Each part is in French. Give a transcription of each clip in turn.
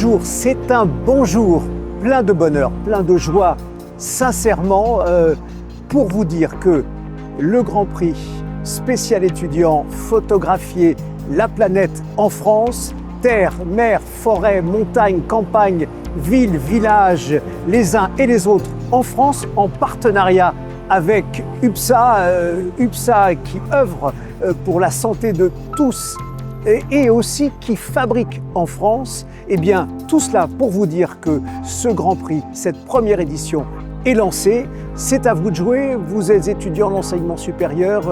Bonjour, c'est un bonjour plein de bonheur, plein de joie, sincèrement, pour vous dire que le Grand Prix spécial étudiant photographié la planète en France, terre, mer, forêt, montagne, campagne, ville, village, les uns et les autres en France, en partenariat avec UPSA, UPSA qui œuvre pour la santé de tous et aussi qui fabrique en France. Eh bien, tout cela pour vous dire que ce Grand Prix, cette première édition, est lancé. C'est à vous de jouer. Vous êtes étudiant en l'enseignement supérieur.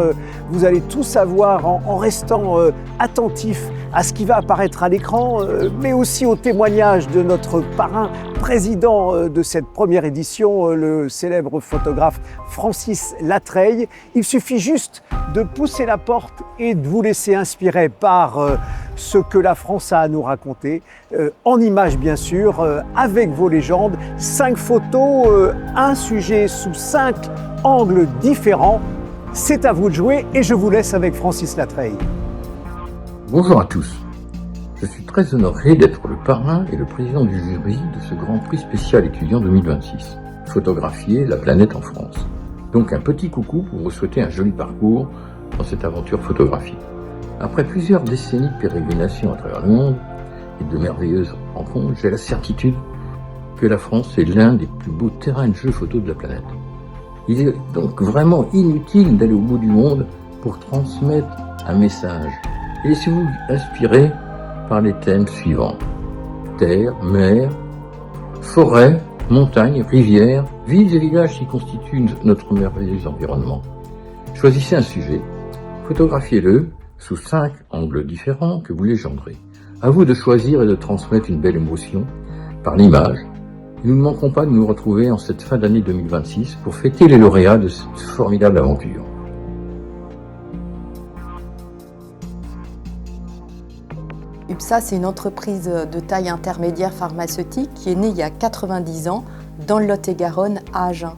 Vous allez tout savoir en restant attentif à ce qui va apparaître à l'écran, mais aussi au témoignage de notre parrain, président de cette première édition, le célèbre photographe Francis Latreille. Il suffit juste de pousser la porte et de vous laisser inspirer par ce que la France a à nous raconter, en images bien sûr, avec vos légendes, 5 photos, un sujet sous 5 angles différents. C'est à vous de jouer et je vous laisse avec Francis Latreille. Bonjour à tous, je suis très honoré d'être le parrain et le président du jury de ce Grand Prix spécial étudiant 2026, photographier la planète en France. Donc un petit coucou pour vous souhaiter un joli parcours dans cette aventure photographique. Après plusieurs décennies de pérégrination à travers le monde et de merveilleuses rencontres, j'ai la certitude que la France est l'un des plus beaux terrains de jeu photo de la planète. Il est donc vraiment inutile d'aller au bout du monde pour transmettre un message. Et laissez-vous inspirer par les thèmes suivants: terre, mer, forêt, montagne, rivière, villes et villages qui constituent notre merveilleux environnement. Choisissez un sujet, photographiez-le sous 5 angles différents que vous légendrez. À vous de choisir et de transmettre une belle émotion par l'image. Nous ne manquerons pas de nous retrouver en cette fin d'année 2026 pour fêter les lauréats de cette formidable aventure. UPSA, c'est une entreprise de taille intermédiaire pharmaceutique qui est née il y a 90 ans dans le Lot-et-Garonne à Agen.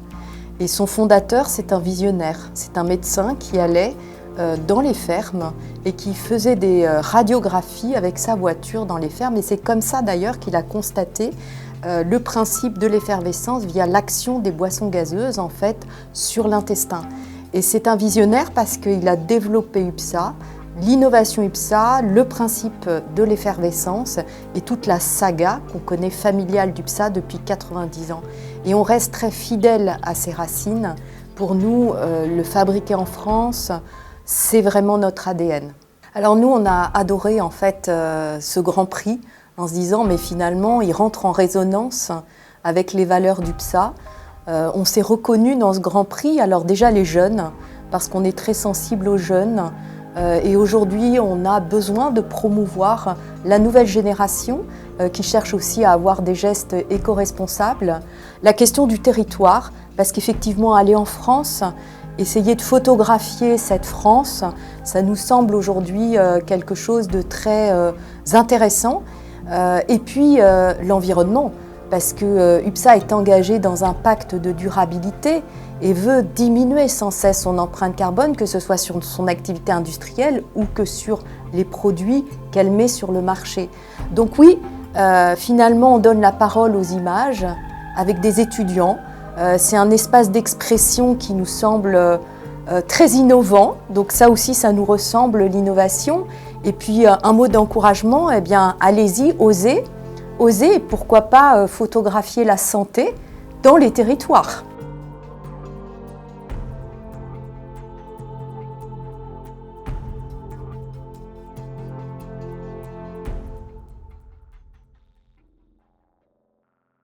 Et son fondateur, c'est un visionnaire. C'est un médecin qui allait dans les fermes et qui faisait des radiographies avec sa voiture dans les fermes. Et c'est comme ça d'ailleurs qu'il a constaté le principe de l'effervescence via l'action des boissons gazeuses en fait sur l'intestin. Et c'est un visionnaire parce qu'il a développé UPSA, l'innovation UPSA, le principe de l'effervescence et toute la saga qu'on connaît familiale d'UPSA depuis 90 ans. Et on reste très fidèle à ses racines. Pour nous, le fabriquer en France, c'est vraiment notre ADN. Alors nous, on a adoré en fait ce Grand Prix en se disant mais finalement, il rentre en résonance avec les valeurs d'UPSA. On s'est reconnus dans ce Grand Prix, alors déjà les jeunes, parce qu'on est très sensible aux jeunes. Et aujourd'hui, on a besoin de promouvoir la nouvelle génération qui cherche aussi à avoir des gestes éco-responsables. La question du territoire, parce qu'effectivement, aller en France, essayer de photographier cette France, ça nous semble aujourd'hui quelque chose de très intéressant. Et puis l'environnement, parce que UPSA est engagé dans un pacte de durabilité et veut diminuer sans cesse son empreinte carbone, que ce soit sur son activité industrielle ou que sur les produits qu'elle met sur le marché. Donc oui, finalement, on donne la parole aux images avec des étudiants. C'est un espace d'expression qui nous semble très innovant. Donc ça aussi, ça nous ressemble, l'innovation. Et puis un mot d'encouragement, eh bien, allez-y, osez, et pourquoi pas photographier la santé dans les territoires.